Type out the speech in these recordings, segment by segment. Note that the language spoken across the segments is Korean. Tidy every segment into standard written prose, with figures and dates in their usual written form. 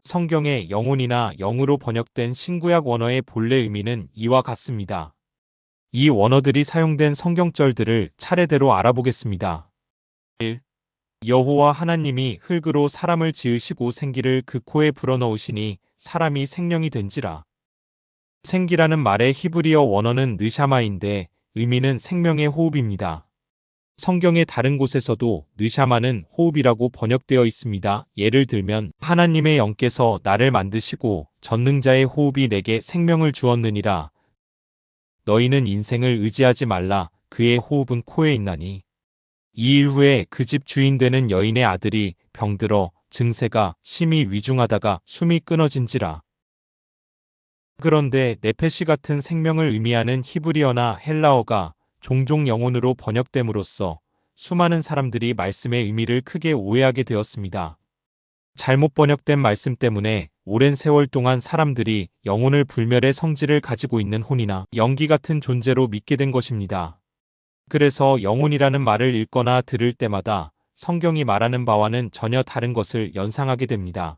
성경의 영혼이나 영으로 번역된 신구약 원어의 본래 의미는 이와 같습니다. 이 원어들이 사용된 성경절들을 차례대로 알아보겠습니다. 1. 여호와 하나님이 흙으로 사람을 지으시고 생기를 그 코에 불어넣으시니 사람이 생명이 된지라. 생기라는 말의 히브리어 원어는 느샤마인데 의미는 생명의 호흡입니다. 성경의 다른 곳에서도 느샤마는 호흡이라고 번역되어 있습니다. 예를 들면 하나님의 영께서 나를 만드시고 전능자의 호흡이 내게 생명을 주었느니라. 너희는 인생을 의지하지 말라. 그의 호흡은 코에 있나니. 2일 후에 그 집 주인 되는 여인의 아들이 병들어 증세가 심히 위중하다가 숨이 끊어진지라. 그런데 네페시 같은 생명을 의미하는 히브리어나 헬라어가 종종 영혼으로 번역됨으로써 수많은 사람들이 말씀의 의미를 크게 오해하게 되었습니다. 잘못 번역된 말씀 때문에 오랜 세월 동안 사람들이 영혼을 불멸의 성질을 가지고 있는 혼이나 연기 같은 존재로 믿게 된 것입니다. 그래서 영혼이라는 말을 읽거나 들을 때마다 성경이 말하는 바와는 전혀 다른 것을 연상하게 됩니다.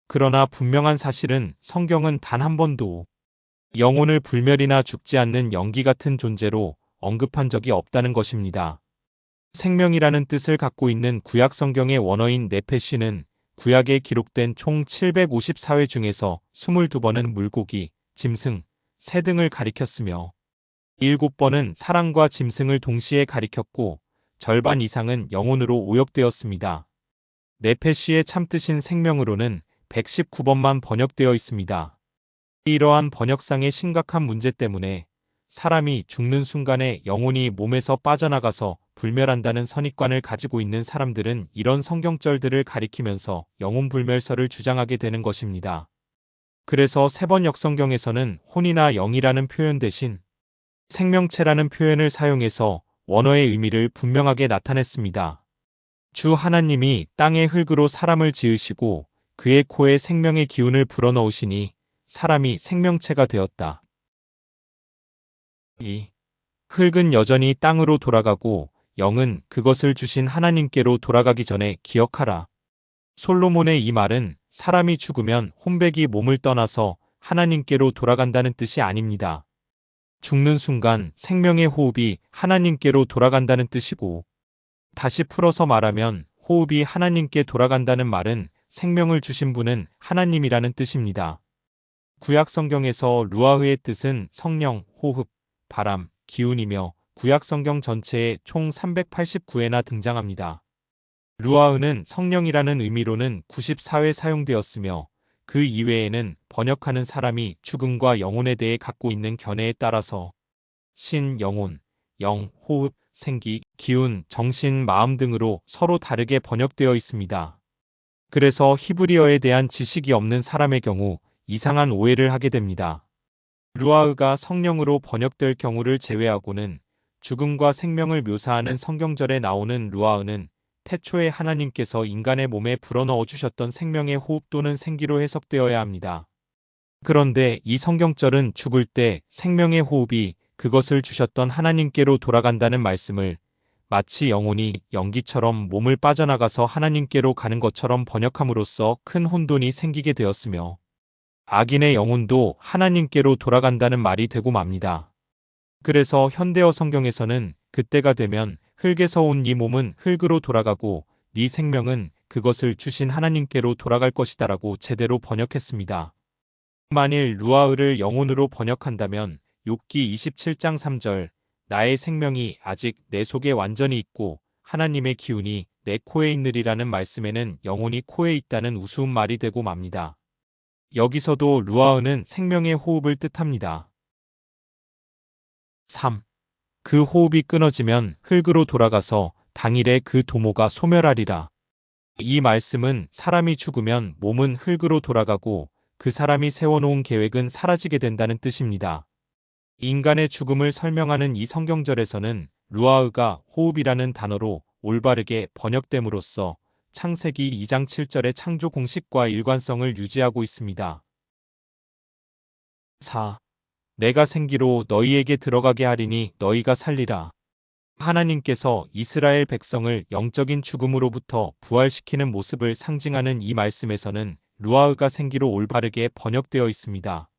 그러나 분명한 사실은 성경은 단 한 번도 영혼을 불멸이나 죽지 않는 연기 같은 존재로 언급한 적이 없다는 것입니다. 생명이라는 뜻을 갖고 있는 구약 성경의 원어인 네페시는 구약에 기록된 총 754회 중에서 22번은 물고기, 짐승, 새 등을 가리켰으며 7번은 사람과 짐승을 동시에 가리켰고 절반 이상은 영혼으로 오역되었습니다. 네페시의 참뜻인 생명으로는 119번만 번역되어 있습니다. 이러한 번역상의 심각한 문제 때문에 사람이 죽는 순간에 영혼이 몸에서 빠져나가서 불멸한다는 선입관을 가지고 있는 사람들은 이런 성경절들을 가리키면서 영혼불멸설을 주장하게 되는 것입니다. 그래서 세번역 성경에서는 혼이나 영이라는 표현 대신 생명체라는 표현을 사용해서 원어의 의미를 분명하게 나타냈습니다. 주 하나님이 땅의 흙으로 사람을 지으시고 그의 코에 생명의 기운을 불어넣으시니 사람이 생명체가 되었다. 2. 흙은 여전히 땅으로 돌아가고 영은 그것을 주신 하나님께로 돌아가기 전에 기억하라. 솔로몬의 이 말은 사람이 죽으면 혼백이 몸을 떠나서 하나님께로 돌아간다는 뜻이 아닙니다. 죽는 순간 생명의 호흡이 하나님께로 돌아간다는 뜻이고, 다시 풀어서 말하면 호흡이 하나님께 돌아간다는 말은 생명을 주신 분은 하나님이라는 뜻입니다. 구약 성경에서 루아흐의 뜻은 성령, 호흡, 바람, 기운이며 구약 성경 전체에 총 389회나 등장합니다. 루아흐는 성령이라는 의미로는 94회 사용되었으며 그 이외에는 번역하는 사람이 죽음과 영혼에 대해 갖고 있는 견해에 따라서 신, 영혼, 영, 호흡, 생기, 기운, 정신, 마음 등으로 서로 다르게 번역되어 있습니다. 그래서 히브리어에 대한 지식이 없는 사람의 경우 이상한 오해를 하게 됩니다. 루아흐가 성령으로 번역될 경우를 제외하고는 죽음과 생명을 묘사하는 성경절에 나오는 루아흐는 태초에 하나님께서 인간의 몸에 불어넣어 주셨던 생명의 호흡 또는 생기로 해석되어야 합니다. 그런데 이 성경절은 죽을 때 생명의 호흡이 그것을 주셨던 하나님께로 돌아간다는 말씀을 마치 영혼이 연기처럼 몸을 빠져나가서 하나님께로 가는 것처럼 번역함으로써 큰 혼돈이 생기게 되었으며 악인의 영혼도 하나님께로 돌아간다는 말이 되고 맙니다. 그래서 현대어 성경에서는 그때가 되면 흙에서 온 네 몸은 흙으로 돌아가고 네 생명은 그것을 주신 하나님께로 돌아갈 것이다라고 제대로 번역했습니다. 만일 루아흐를 영혼으로 번역한다면 욥기 27장 3절 나의 생명이 아직 내 속에 완전히 있고 하나님의 기운이 내 코에 있느리라는 말씀에는 영혼이 코에 있다는 우스운 말이 되고 맙니다. 여기서도 루아흐는 생명의 호흡을 뜻합니다. 3. 그 호흡이 끊어지면 흙으로 돌아가서 당일에 그 도모가 소멸하리라. 이 말씀은 사람이 죽으면 몸은 흙으로 돌아가고 그 사람이 세워놓은 계획은 사라지게 된다는 뜻입니다. 인간의 죽음을 설명하는 이 성경절에서는 루아흐가 호흡이라는 단어로 올바르게 번역됨으로써 창세기 2장 7절의 창조 공식과 일관성을 유지하고 있습니다. 4. 내가 생기로 너희에게 들어가게 하리니 너희가 살리라. 하나님께서 이스라엘 백성을 영적인 죽음으로부터 부활시키는 모습을 상징하는 이 말씀에서는 루아흐가 생기로 올바르게 번역되어 있습니다.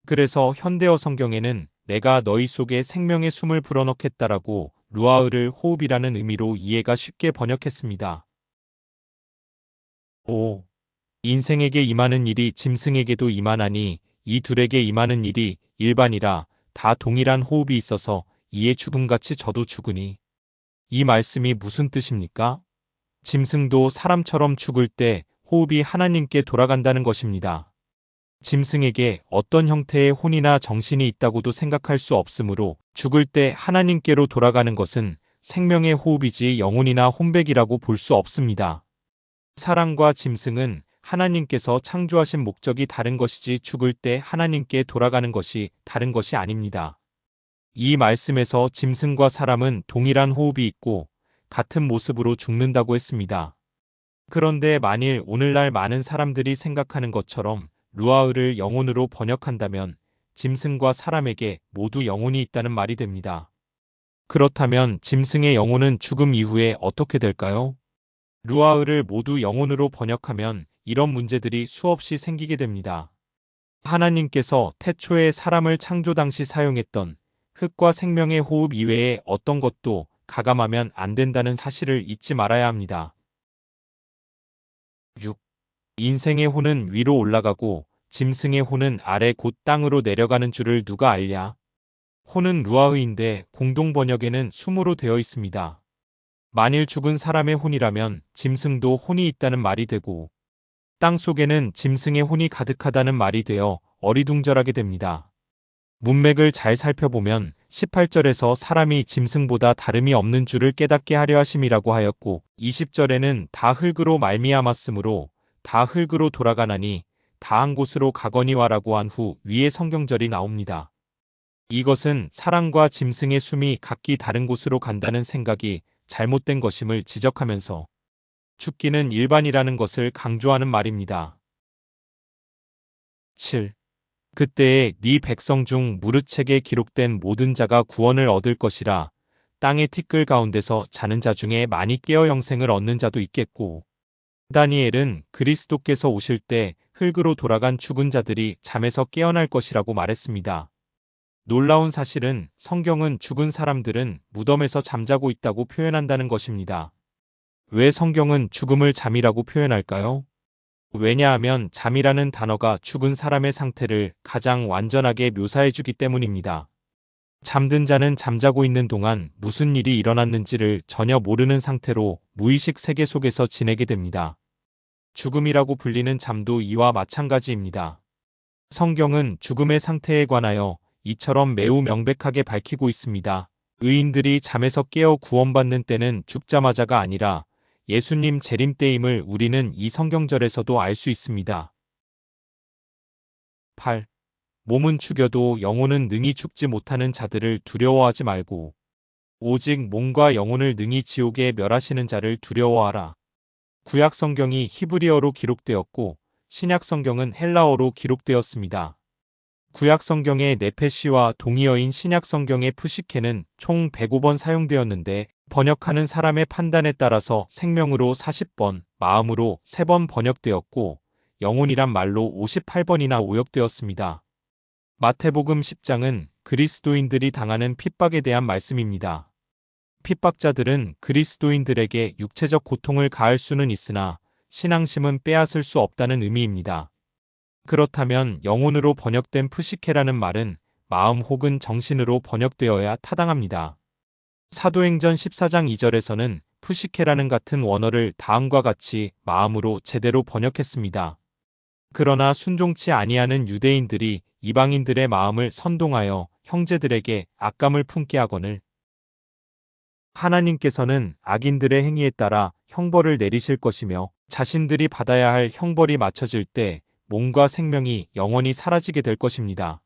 그래서 현대어 성경에는 내가 너희 속에 생명의 숨을 불어넣겠다라고 루아흐를 호흡이라는 의미로 이해가 쉽게 번역했습니다. 5. 인생에게 임하는 일이 짐승에게도 임하나니 이 둘에게 임하는 일이 일반이라 다 동일한 호흡이 있어서 이에 죽음같이 저도 죽으니. 이 말씀이 무슨 뜻입니까? 짐승도 사람처럼 죽을 때 호흡이 하나님께 돌아간다는 것입니다. 짐승에게 어떤 형태의 혼이나 정신이 있다고도 생각할 수 없으므로 죽을 때 하나님께로 돌아가는 것은 생명의 호흡이지 영혼이나 혼백이라고 볼 수 없습니다. 사람과 짐승은 하나님께서 창조하신 목적이 다른 것이지 죽을 때 하나님께 돌아가는 것이 다른 것이 아닙니다. 이 말씀에서 짐승과 사람은 동일한 호흡이 있고 같은 모습으로 죽는다고 했습니다. 그런데 만일 오늘날 많은 사람들이 생각하는 것처럼 루아흐를 영혼으로 번역한다면 짐승과 사람에게 모두 영혼이 있다는 말이 됩니다. 그렇다면 짐승의 영혼은 죽음 이후에 어떻게 될까요? 루아흐를 모두 영혼으로 번역하면 이런 문제들이 수없이 생기게 됩니다. 하나님께서 태초에 사람을 창조 당시 사용했던 흙과 생명의 호흡 이외에 어떤 것도 가감하면 안 된다는 사실을 잊지 말아야 합니다. 6. 인생의 혼은 위로 올라가고 짐승의 혼은 아래 곧 땅으로 내려가는 줄을 누가 알랴? 혼은 루아흐인데 공동 번역에는 숨으로 되어 있습니다. 만일 죽은 사람의 혼이라면 짐승도 혼이 있다는 말이 되고 땅 속에는 짐승의 혼이 가득하다는 말이 되어 어리둥절하게 됩니다. 문맥을 잘 살펴보면 18절에서 사람이 짐승보다 다름이 없는 줄을 깨닫게 하려 하심이라고 하였고 20절에는 다 흙으로 말미암았으므로 다 흙으로 돌아가나니 다 한 곳으로 가거니와라고 한 후 위에 성경절이 나옵니다. 이것은 사람과 짐승의 숨이 각기 다른 곳으로 간다는 생각이 잘못된 것임을 지적하면서 죽기는 일반이라는 것을 강조하는 말입니다. 7. 그때에 네 백성 중 무릇책에 기록된 모든 자가 구원을 얻을 것이라. 땅의 티끌 가운데서 자는 자 중에 많이 깨어 영생을 얻는 자도 있겠고. 다니엘은 그리스도께서 오실 때 흙으로 돌아간 죽은 자들이 잠에서 깨어날 것이라고 말했습니다. 놀라운 사실은 성경은 죽은 사람들은 무덤에서 잠자고 있다고 표현한다는 것입니다. 왜 성경은 죽음을 잠이라고 표현할까요? 왜냐하면 잠이라는 단어가 죽은 사람의 상태를 가장 완전하게 묘사해주기 때문입니다. 잠든 자는 잠자고 있는 동안 무슨 일이 일어났는지를 전혀 모르는 상태로 무의식 세계 속에서 지내게 됩니다. 죽음이라고 불리는 잠도 이와 마찬가지입니다. 성경은 죽음의 상태에 관하여 이처럼 매우 명백하게 밝히고 있습니다. 의인들이 잠에서 깨어 구원받는 때는 죽자마자가 아니라 예수님 재림 때임을 우리는 이 성경절에서도 알 수 있습니다. 8. 몸은 죽여도 영혼은 능히 죽지 못하는 자들을 두려워하지 말고 오직 몸과 영혼을 능히 지옥에 멸하시는 자를 두려워하라. 구약 성경이 히브리어로 기록되었고 신약 성경은 헬라어로 기록되었습니다. 구약 성경의 네페시와 동의어인 신약 성경의 푸시케는 총 105번 사용되었는데 번역하는 사람의 판단에 따라서 생명으로 40번, 마음으로 3번 번역되었고 영혼이란 말로 58번이나 오역되었습니다. 마태복음 10장은 그리스도인들이 당하는 핍박에 대한 말씀입니다. 핍박자들은 그리스도인들에게 육체적 고통을 가할 수는 있으나 신앙심은 빼앗을 수 없다는 의미입니다. 그렇다면 영혼으로 번역된 푸시케라는 말은 마음 혹은 정신으로 번역되어야 타당합니다. 사도행전 14장 2절에서는 푸시케라는 같은 원어를 다음과 같이 마음으로 제대로 번역했습니다. 그러나 순종치 아니하는 유대인들이 이방인들의 마음을 선동하여 형제들에게 악감을 품게 하거늘 하나님께서는 악인들의 행위에 따라 형벌을 내리실 것이며 자신들이 받아야 할 형벌이 맞춰질 때 몸과 생명이 영원히 사라지게 될 것입니다.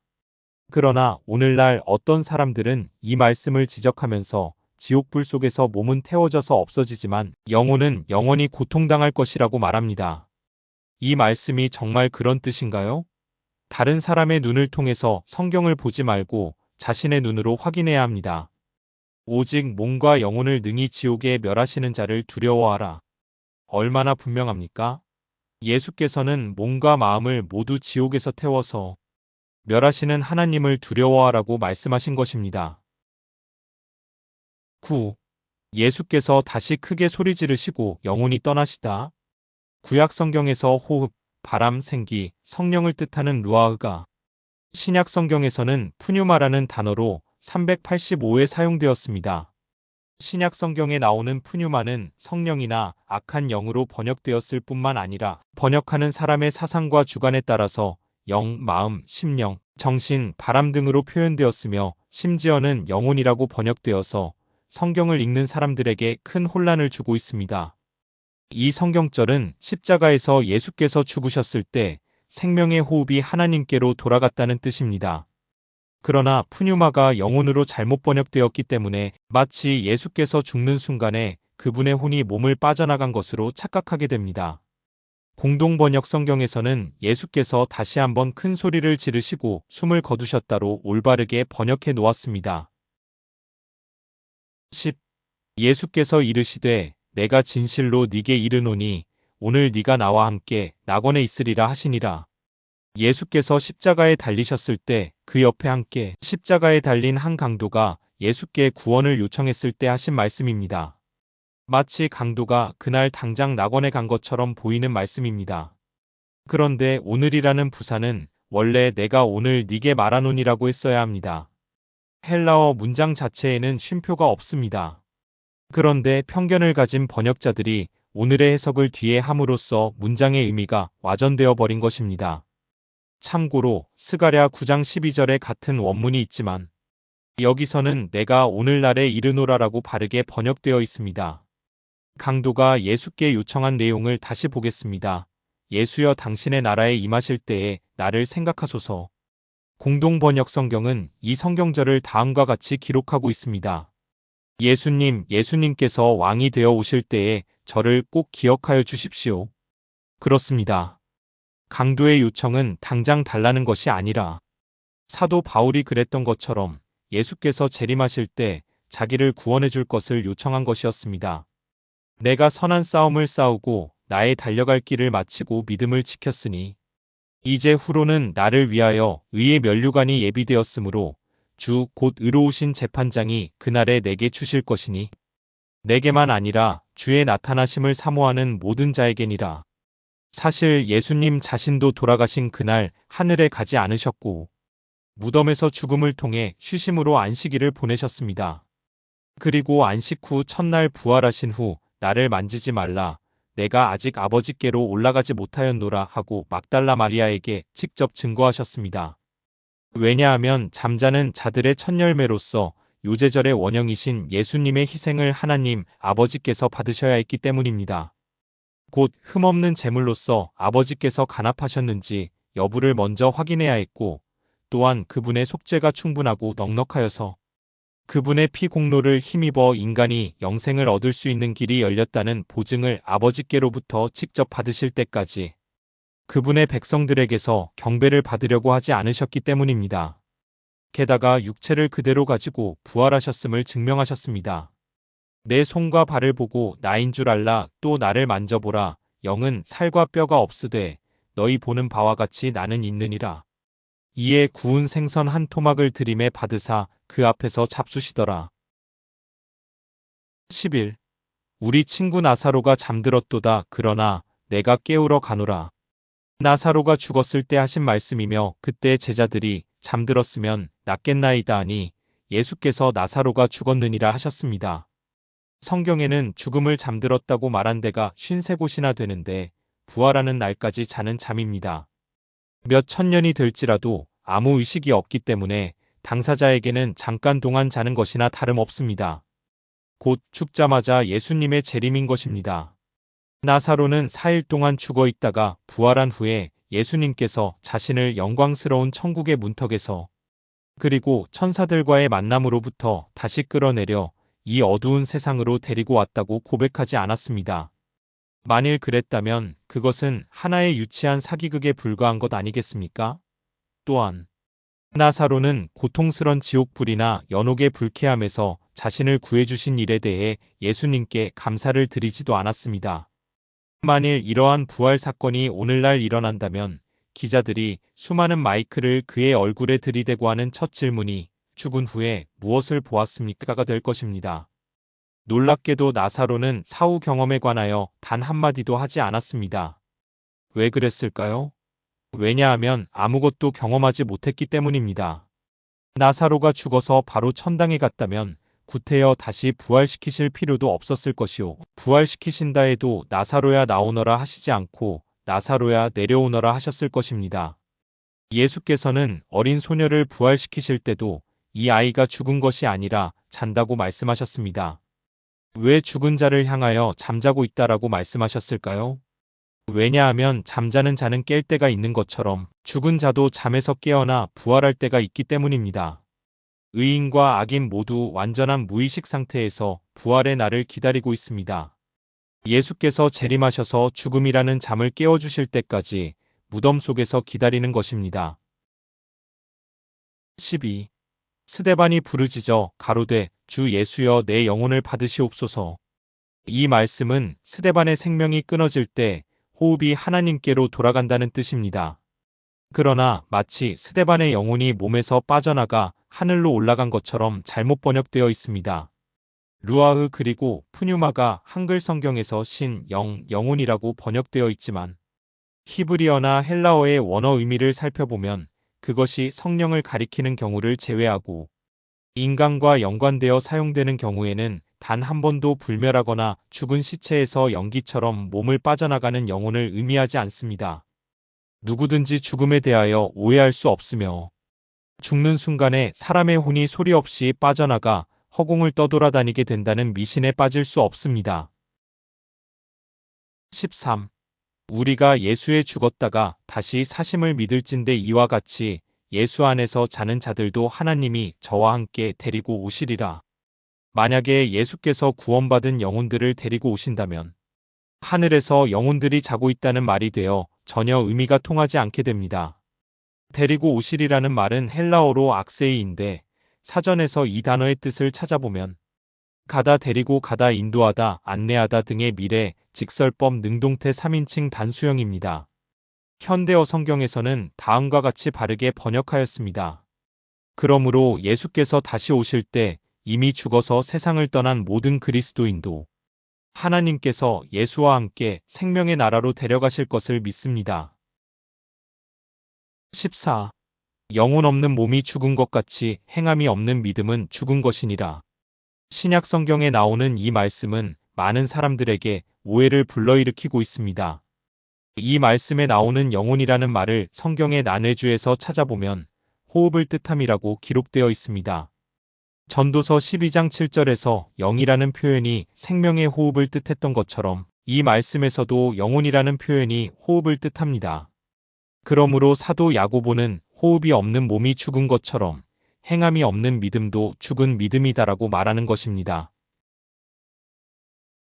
그러나 오늘날 어떤 사람들은 이 말씀을 지적하면서 지옥불 속에서 몸은 태워져서 없어지지만 영혼은 영원히 고통당할 것이라고 말합니다. 이 말씀이 정말 그런 뜻인가요? 다른 사람의 눈을 통해서 성경을 보지 말고 자신의 눈으로 확인해야 합니다. 오직 몸과 영혼을 능히 지옥에 멸하시는 자를 두려워하라. 얼마나 분명합니까? 예수께서는 몸과 마음을 모두 지옥에서 태워서 멸하시는 하나님을 두려워하라고 말씀하신 것입니다. 9. 예수께서 다시 크게 소리 지르시고 영혼이 떠나시다. 구약 성경에서 호흡, 바람, 생기, 성령을 뜻하는 루아흐가, 신약 성경에서는 푸뉴마라는 단어로 385회 사용되었습니다. 신약 성경에 나오는 푸뉴마는 성령이나 악한 영으로 번역되었을 뿐만 아니라 번역하는 사람의 사상과 주관에 따라서 영, 마음, 심령, 정신, 바람 등으로 표현되었으며 심지어는 영혼이라고 번역되어서 성경을 읽는 사람들에게 큰 혼란을 주고 있습니다. 이 성경절은 십자가에서 예수께서 죽으셨을 때 생명의 호흡이 하나님께로 돌아갔다는 뜻입니다. 그러나 푸뉴마가 영혼으로 잘못 번역되었기 때문에 마치 예수께서 죽는 순간에 그분의 혼이 몸을 빠져나간 것으로 착각하게 됩니다. 공동번역 성경에서는 예수께서 다시 한번 큰 소리를 지르시고 숨을 거두셨다로 올바르게 번역해 놓았습니다. 10. 예수께서 이르시되 내가 진실로 네게 이르노니 오늘 네가 나와 함께 낙원에 있으리라 하시니라. 예수께서 십자가에 달리셨을 때 그 옆에 함께 십자가에 달린 한 강도가 예수께 구원을 요청했을 때 하신 말씀입니다. 마치 강도가 그날 당장 낙원에 간 것처럼 보이는 말씀입니다. 그런데 오늘이라는 부사는 원래 내가 오늘 네게 말하노니라고 했어야 합니다. 헬라어 문장 자체에는 쉼표가 없습니다. 그런데 편견을 가진 번역자들이 오늘의 해석을 뒤에 함으로써 문장의 의미가 와전되어 버린 것입니다. 참고로 스가랴 9장 12절에 같은 원문이 있지만 여기서는 내가 오늘날에 이르노라라고 바르게 번역되어 있습니다. 강도가 예수께 요청한 내용을 다시 보겠습니다. 예수여 당신의 나라에 임하실 때에 나를 생각하소서. 공동번역 성경은 이 성경절을 다음과 같이 기록하고 있습니다. 예수님께서 왕이 되어 오실 때에 저를 꼭 기억하여 주십시오. 그렇습니다. 강도의 요청은 당장 달라는 것이 아니라 사도 바울이 그랬던 것처럼 예수께서 재림하실 때 자기를 구원해 줄 것을 요청한 것이었습니다. 내가 선한 싸움을 싸우고 나의 달려갈 길을 마치고 믿음을 지켰으니 이제 후로는 나를 위하여 의의 면류관이 예비되었으므로 주 곧 의로우신 재판장이 그날에 내게 주실 것이니 내게만 아니라 주의 나타나심을 사모하는 모든 자에게니라. 사실 예수님 자신도 돌아가신 그날 하늘에 가지 않으셨고 무덤에서 죽음을 통해 쉬심으로 안식일을 보내셨습니다. 그리고 안식 후 첫날 부활하신 후 나를 만지지 말라. 내가 아직 아버지께로 올라가지 못하였노라 하고 막달라 마리아에게 직접 증거하셨습니다. 왜냐하면 잠자는 자들의 첫 열매로서 요제절의 원형이신 예수님의 희생을 하나님 아버지께서 받으셔야 했기 때문입니다. 곧 흠없는 제물로서 아버지께서 간합하셨는지 여부를 먼저 확인해야 했고 또한 그분의 속죄가 충분하고 넉넉하여서 그분의 피 공로를 힘입어 인간이 영생을 얻을 수 있는 길이 열렸다는 보증을 아버지께로부터 직접 받으실 때까지 그분의 백성들에게서 경배를 받으려고 하지 않으셨기 때문입니다. 게다가 육체를 그대로 가지고 부활하셨음을 증명하셨습니다. 내 손과 발을 보고 나인 줄 알라. 또 나를 만져보라. 영은 살과 뼈가 없으되 너희 보는 바와 같이 나는 있느니라. 이에 구운 생선 한 토막을 들임에 받으사 그 앞에서 잡수시더라. 11. 우리 친구 나사로가 잠들었도다. 그러나 내가 깨우러 가노라. 나사로가 죽었을 때 하신 말씀이며 그때 제자들이 잠들었으면 낫겠나이다 하니 예수께서 나사로가 죽었느니라 하셨습니다. 성경에는 죽음을 잠들었다고 말한 데가 53곳이나 되는데 부활하는 날까지 자는 잠입니다. 몇 천년이 될지라도 아무 의식이 없기 때문에 당사자에게는 잠깐 동안 자는 것이나 다름없습니다. 곧 죽자마자 예수님의 재림인 것입니다. 나사로는 4일 동안 죽어 있다가 부활한 후에 예수님께서 자신을 영광스러운 천국의 문턱에서 그리고 천사들과의 만남으로부터 다시 끌어내려 이 어두운 세상으로 데리고 왔다고 고백하지 않았습니다. 만일 그랬다면 그것은 하나의 유치한 사기극에 불과한 것 아니겠습니까? 또한 나사로는 고통스런 지옥불이나 연옥의 불쾌함에서 자신을 구해주신 일에 대해 예수님께 감사를 드리지도 않았습니다. 만일 이러한 부활 사건이 오늘날 일어난다면 기자들이 수많은 마이크를 그의 얼굴에 들이대고 하는 첫 질문이 죽은 후에 무엇을 보았습니까가 될 것입니다. 놀랍게도 나사로는 사후 경험에 관하여 단 한마디도 하지 않았습니다. 왜 그랬을까요? 왜냐하면 아무것도 경험하지 못했기 때문입니다. 나사로가 죽어서 바로 천당에 갔다면 구태여 다시 부활시키실 필요도 없었을 것이요. 부활시키신다 해도 나사로야 나오너라 하시지 않고 나사로야 내려오너라 하셨을 것입니다. 예수께서는 어린 소녀를 부활시키실 때도 이 아이가 죽은 것이 아니라 잔다고 말씀하셨습니다. 왜 죽은 자를 향하여 잠자고 있다라고 말씀하셨을까요? 왜냐하면 잠자는 자는 깰 때가 있는 것처럼 죽은 자도 잠에서 깨어나 부활할 때가 있기 때문입니다. 의인과 악인 모두 완전한 무의식 상태에서 부활의 날을 기다리고 있습니다. 예수께서 재림하셔서 죽음이라는 잠을 깨워주실 때까지 무덤 속에서 기다리는 것입니다. 12. 스데반이 부르짖어 가로되 주 예수여 내 영혼을 받으시옵소서. 이 말씀은 스데반의 생명이 끊어질 때 호흡이 하나님께로 돌아간다는 뜻입니다. 그러나 마치 스데반의 영혼이 몸에서 빠져나가 하늘로 올라간 것처럼 잘못 번역되어 있습니다. 루아흐 그리고 푸뉴마가 한글 성경에서 신, 영, 영혼이라고 번역되어 있지만 히브리어나 헬라어의 원어 의미를 살펴보면 그것이 성령을 가리키는 경우를 제외하고 인간과 연관되어 사용되는 경우에는 단 한 번도 불멸하거나 죽은 시체에서 연기처럼 몸을 빠져나가는 영혼을 의미하지 않습니다. 누구든지 죽음에 대하여 오해할 수 없으며 죽는 순간에 사람의 혼이 소리 없이 빠져나가 허공을 떠돌아다니게 된다는 미신에 빠질 수 없습니다. 13. 우리가 예수에 죽었다가 다시 사심을 믿을진대 이와 같이 예수 안에서 자는 자들도 하나님이 저와 함께 데리고 오시리라. 만약에 예수께서 구원받은 영혼들을 데리고 오신다면 하늘에서 영혼들이 자고 있다는 말이 되어 전혀 의미가 통하지 않게 됩니다. 데리고 오시리라는 말은 헬라어로 악세이인데 사전에서 이 단어의 뜻을 찾아보면 가다 데리고 가다 인도하다 안내하다 등의 미래, 직설법 능동태 3인칭 단수형입니다. 현대어 성경에서는 다음과 같이 바르게 번역하였습니다. 그러므로 예수께서 다시 오실 때 이미 죽어서 세상을 떠난 모든 그리스도인도 하나님께서 예수와 함께 생명의 나라로 데려가실 것을 믿습니다. 14. 영혼 없는 몸이 죽은 것 같이 행함이 없는 믿음은 죽은 것이니라. 신약 성경에 나오는 이 말씀은 많은 사람들에게 오해를 불러일으키고 있습니다. 이 말씀에 나오는 영혼이라는 말을 성경의 난해주에서 찾아보면 호흡을 뜻함이라고 기록되어 있습니다. 전도서 12장 7절에서 영이라는 표현이 생명의 호흡을 뜻했던 것처럼 이 말씀에서도 영혼이라는 표현이 호흡을 뜻합니다. 그러므로 사도 야고보는 호흡이 없는 몸이 죽은 것처럼 행함이 없는 믿음도 죽은 믿음이다라고 말하는 것입니다.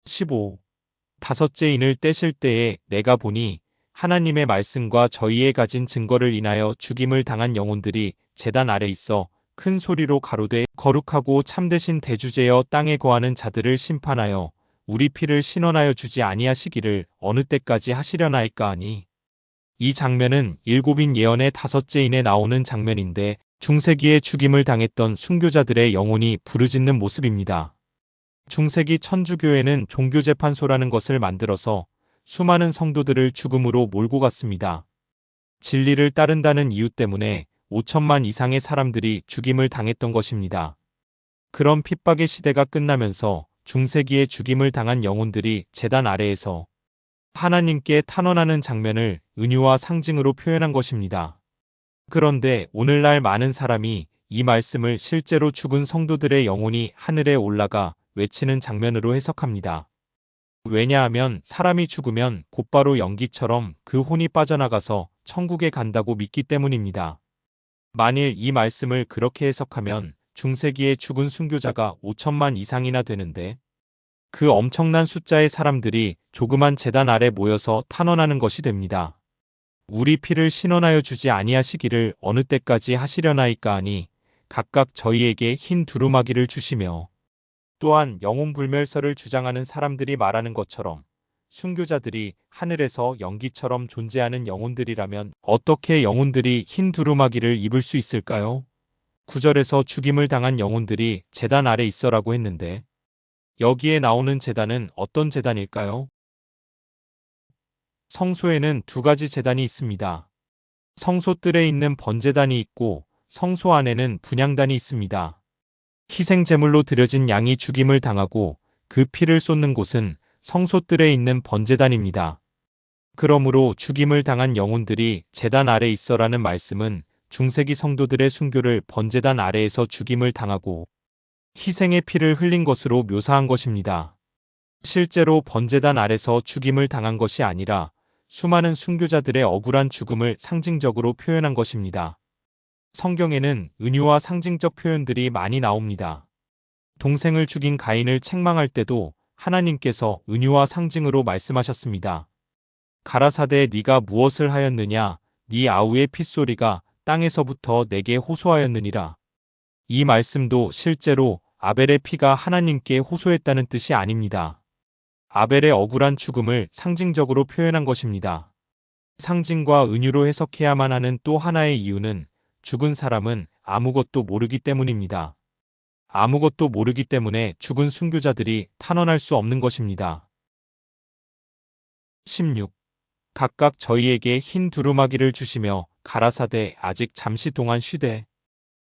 15. 다섯째 인을 떼실 때에 내가 보니 하나님의 말씀과 저희의 가진 증거를 인하여 죽임을 당한 영혼들이 제단 아래 있어 큰 소리로 가로되 거룩하고 참되신 대주제여 땅에 거하는 자들을 심판하여 우리 피를 신원하여 주지 아니하시기를 어느 때까지 하시려나이까 하니. 이 장면은 일곱인 예언의 다섯째 인에 나오는 장면인데 중세기에 죽임을 당했던 순교자들의 영혼이 부르짖는 모습입니다. 중세기 천주교회는 종교재판소라는 것을 만들어서 수많은 성도들을 죽음으로 몰고 갔습니다. 진리를 따른다는 이유 때문에 5천만 이상의 사람들이 죽임을 당했던 것입니다. 그런 핍박의 시대가 끝나면서 중세기에 죽임을 당한 영혼들이 제단 아래에서 하나님께 탄원하는 장면을 은유와 상징으로 표현한 것입니다. 그런데 오늘날 많은 사람이 이 말씀을 실제로 죽은 성도들의 영혼이 하늘에 올라가 외치는 장면으로 해석합니다. 왜냐하면 사람이 죽으면 곧바로 연기처럼 그 혼이 빠져나가서 천국에 간다고 믿기 때문입니다. 만일 이 말씀을 그렇게 해석하면 중세기에 죽은 순교자가 5천만 이상이나 되는데 그 엄청난 숫자의 사람들이 조그만 제단 아래 모여서 탄원하는 것이 됩니다. 우리 피를 신원하여 주지 아니하시기를 어느 때까지 하시려나이까 하니 각각 저희에게 흰 두루마기를 주시며 또한 영혼불멸설을 주장하는 사람들이 말하는 것처럼 순교자들이 하늘에서 연기처럼 존재하는 영혼들이라면 어떻게 영혼들이 흰 두루마기를 입을 수 있을까요? 9절에서 죽임을 당한 영혼들이 제단 아래 있어라고 했는데 여기에 나오는 제단은 어떤 제단일까요? 성소에는 두 가지 제단이 있습니다. 성소뜰에 있는 번제단이 있고 성소 안에는 분향단이 있습니다. 희생제물로 드려진 양이 죽임을 당하고 그 피를 쏟는 곳은 성소뜰에 있는 번제단입니다. 그러므로 죽임을 당한 영혼들이 제단 아래 있어라는 말씀은 중세기 성도들의 순교를 번제단 아래에서 죽임을 당하고 희생의 피를 흘린 것으로 묘사한 것입니다. 실제로 번제단 아래서 죽임을 당한 것이 아니라 수많은 순교자들의 억울한 죽음을 상징적으로 표현한 것입니다. 성경에는 은유와 상징적 표현들이 많이 나옵니다. 동생을 죽인 가인을 책망할 때도 하나님께서 은유와 상징으로 말씀하셨습니다. 가라사대 네가 무엇을 하였느냐? 네 아우의 핏소리가 땅에서부터 내게 호소하였느니라. 이 말씀도 실제로 아벨의 피가 하나님께 호소했다는 뜻이 아닙니다. 아벨의 억울한 죽음을 상징적으로 표현한 것입니다. 상징과 은유로 해석해야만 하는 또 하나의 이유는 죽은 사람은 아무것도 모르기 때문입니다. 아무것도 모르기 때문에 죽은 순교자들이 탄원할 수 없는 것입니다. 16. 각각 저희에게 흰 두루마기를 주시며 가라사대 아직 잠시 동안 쉬되.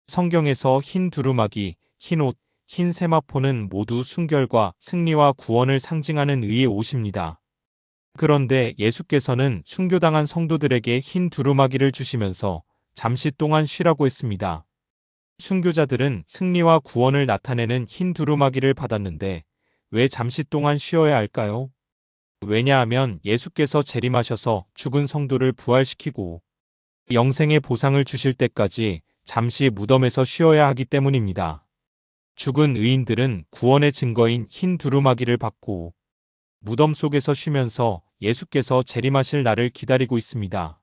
성경에서 흰 두루마기, 흰 옷, 흰 세마포는 모두 순결과 승리와 구원을 상징하는 의의 옷입니다. 그런데 예수께서는 순교당한 성도들에게 흰 두루마기를 주시면서 잠시 동안 쉬라고 했습니다. 순교자들은 승리와 구원을 나타내는 흰 두루마기를 받았는데 왜 잠시 동안 쉬어야 할까요? 왜냐하면 예수께서 재림하셔서 죽은 성도를 부활시키고 영생의 보상을 주실 때까지 잠시 무덤에서 쉬어야 하기 때문입니다. 죽은 의인들은 구원의 증거인 흰 두루마기를 받고 무덤 속에서 쉬면서 예수께서 재림하실 날을 기다리고 있습니다.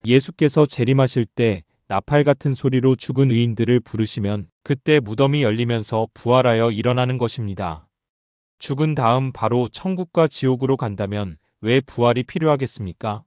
예수께서 재림하실 때 나팔 같은 소리로 죽은 의인들을 부르시면 그때 무덤이 열리면서 부활하여 일어나는 것입니다. 죽은 다음 바로 천국과 지옥으로 간다면 왜 부활이 필요하겠습니까?